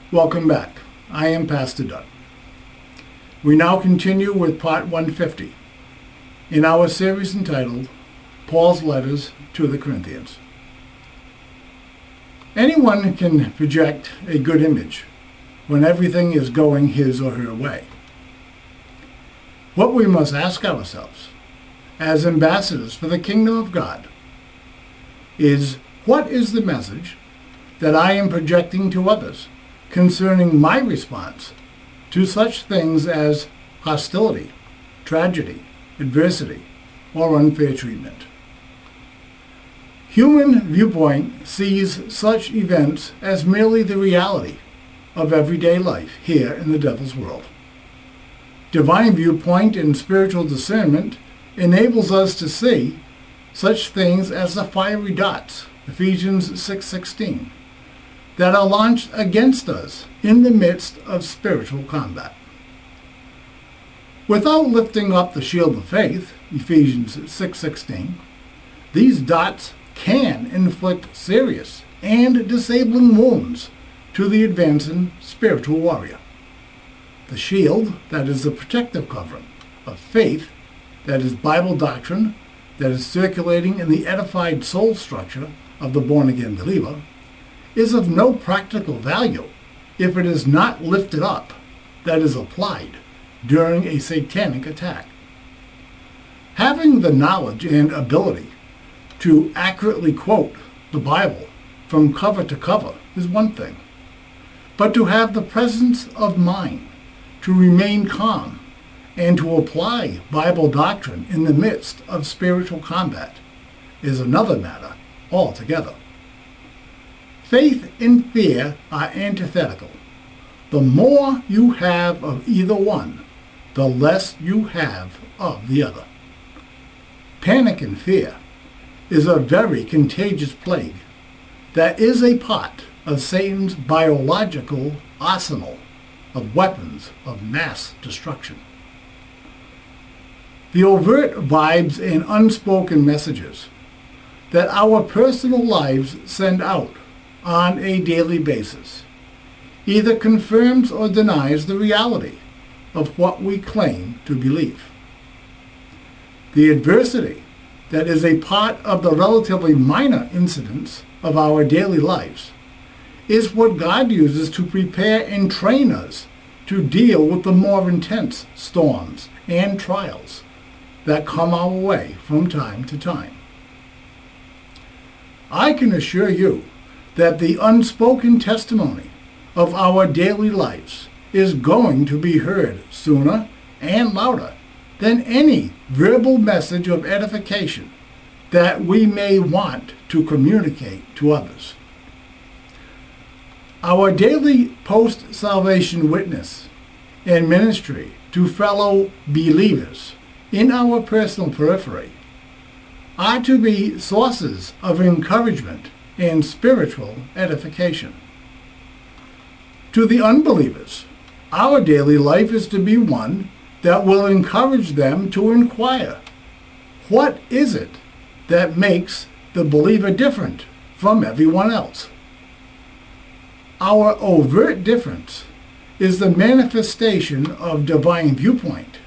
Welcome back. I am Pastor Doug. We now continue with part 150 in our series entitled Paul's Letters to the Corinthians. Anyone can project a good image when everything is going his or her way. What we must ask ourselves as ambassadors for the kingdom of God is, what is the message that I am projecting to others concerning my response to such things as hostility, tragedy, adversity, or unfair treatment? Human viewpoint sees such events as merely the reality of everyday life here in the devil's world. Divine viewpoint and spiritual discernment enables us to see such things as the fiery dots, Ephesians 6:16, that are launched against us in the midst of spiritual combat. Without lifting up the shield of faith, Ephesians 6:16, these dots can inflict serious and disabling wounds to the advancing spiritual warrior. The shield, that is the protective covering of faith, that is Bible doctrine, that is circulating in the edified soul structure of the born-again believer, is of no practical value if it is not lifted up, that is applied, during a satanic attack. Having the knowledge and ability to accurately quote the Bible from cover to cover is one thing, but to have the presence of mind to remain calm and to apply Bible doctrine in the midst of spiritual combat is another matter altogether. Faith and fear are antithetical. The more you have of either one, the less you have of the other. Panic and fear is a very contagious plague that is a part of Satan's biological arsenal of weapons of mass destruction. The overt vibes and unspoken messages that our personal lives send out on a daily basis either confirms or denies the reality of what we claim to believe. The adversity that is a part of the relatively minor incidents of our daily lives is what God uses to prepare and train us to deal with the more intense storms and trials that come our way from time to time. I can assure you that the unspoken testimony of our daily lives is going to be heard sooner and louder than any verbal message of edification that we may want to communicate to others. Our daily post-salvation witness and ministry to fellow believers in our personal periphery are to be sources of encouragement and spiritual edification. To the unbelievers, our daily life is to be one that will encourage them to inquire, what is it that makes the believer different from everyone else? Our overt difference is the manifestation of divine viewpoint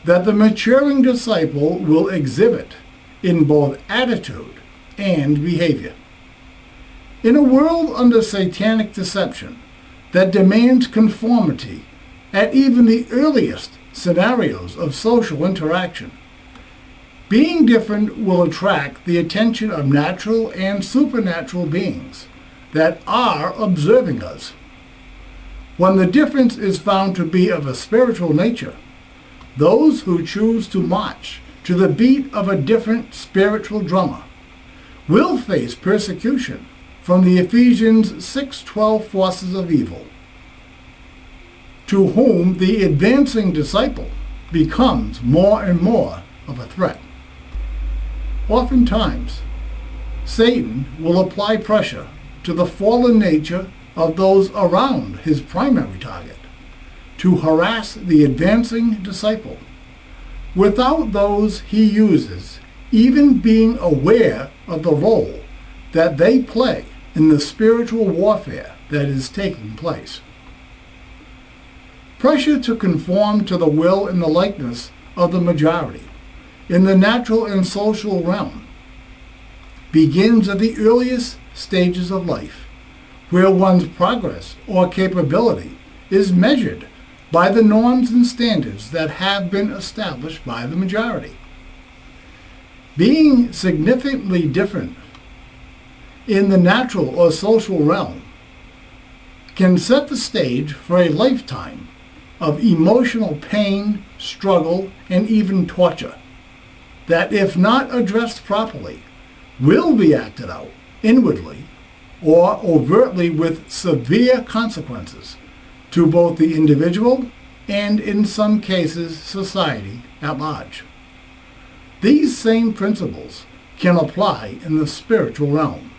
that the maturing disciple will exhibit in both attitude and behavior. In a world under satanic deception that demands conformity at even the earliest scenarios of social interaction, being different will attract the attention of natural and supernatural beings that are observing us. When the difference is found to be of a spiritual nature, those who choose to march to the beat of a different spiritual drummer will face persecution from the Ephesians 6:12 forces of evil, to whom the advancing disciple becomes more and more of a threat. Oftentimes, Satan will apply pressure to the fallen nature of those around his primary target to harass the advancing disciple, without those he uses even being aware of the role that they play in the spiritual warfare that is taking place. Pressure to conform to the will and the likeness of the majority in the natural and social realm begins at the earliest stages of life, where one's progress or capability is measured by the norms and standards that have been established by the majority. Being significantly different in the natural or social realm can set the stage for a lifetime of emotional pain, struggle, and even torture that, if not addressed properly, will be acted out inwardly or overtly with severe consequences to both the individual and, in some cases, society at large. These same principles can apply in the spiritual realm.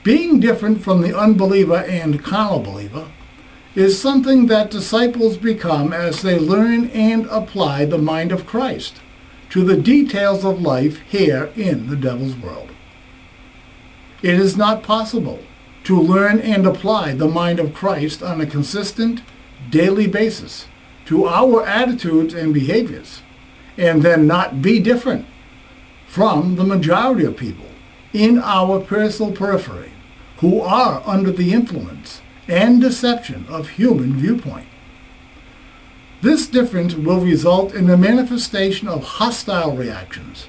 Being different from the unbeliever and carnal believer is something that disciples become as they learn and apply the mind of Christ to the details of life here in the devil's world. It is not possible to learn and apply the mind of Christ on a consistent, daily basis to our attitudes and behaviors, and then not be different from the majority of people in our personal periphery who are under the influence and deception of human viewpoint. This difference will result in the manifestation of hostile reactions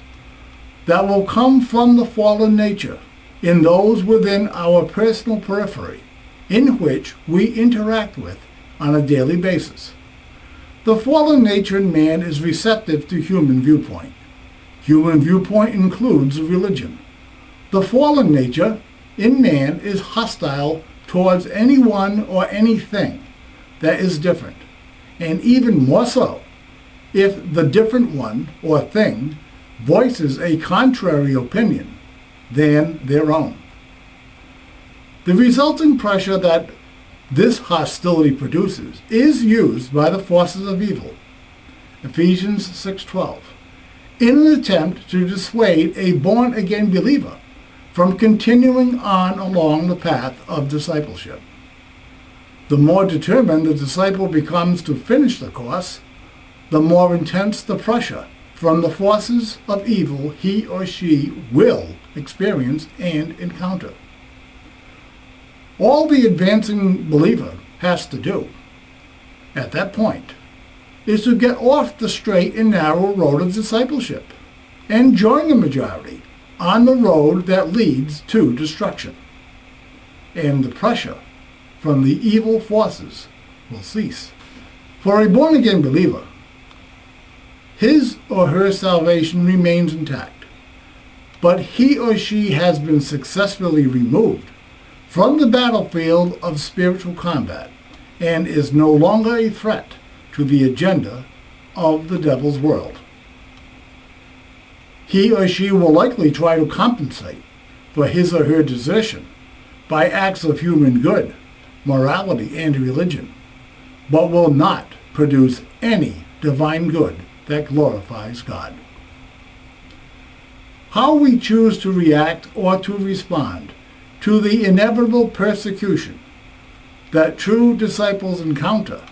that will come from the fallen nature in those within our personal periphery in which we interact with on a daily basis. The fallen nature in man is receptive to human viewpoint. Human viewpoint includes religion. The fallen nature in man is hostile towards anyone or anything that is different, and even more so if the different one or thing voices a contrary opinion than their own. The resulting pressure that this hostility produces is used by the forces of evil, Ephesians 6:12, in an attempt to dissuade a born-again believer from continuing on along the path of discipleship. The more determined the disciple becomes to finish the course, the more intense the pressure from the forces of evil he or she will experience and encounter. All the advancing believer has to do at that point is to get off the straight and narrow road of discipleship and join the majority on the road that leads to destruction. And the pressure from the evil forces will cease. For a born-again believer, his or her salvation remains intact, but he or she has been successfully removed from the battlefield of spiritual combat and is no longer a threat to the agenda of the devil's world. He or she will likely try to compensate for his or her desertion by acts of human good, morality, and religion, but will not produce any divine good that glorifies God. How we choose to react or to respond to the inevitable persecution that true disciples encounter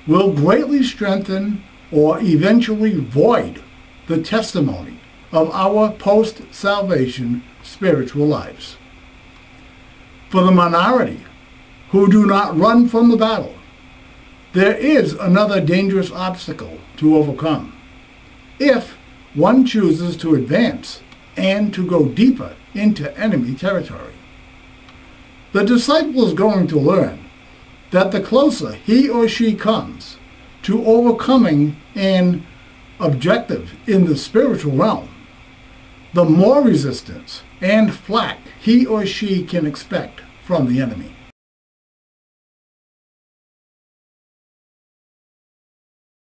will greatly strengthen or eventually void the testimony of our post-salvation spiritual lives. For the minority who do not run from the battle, there is another dangerous obstacle to overcome if one chooses to advance and to go deeper into enemy territory. The disciple is going to learn that the closer he or she comes to overcoming an objective in the spiritual realm, the more resistance and flack he or she can expect from the enemy.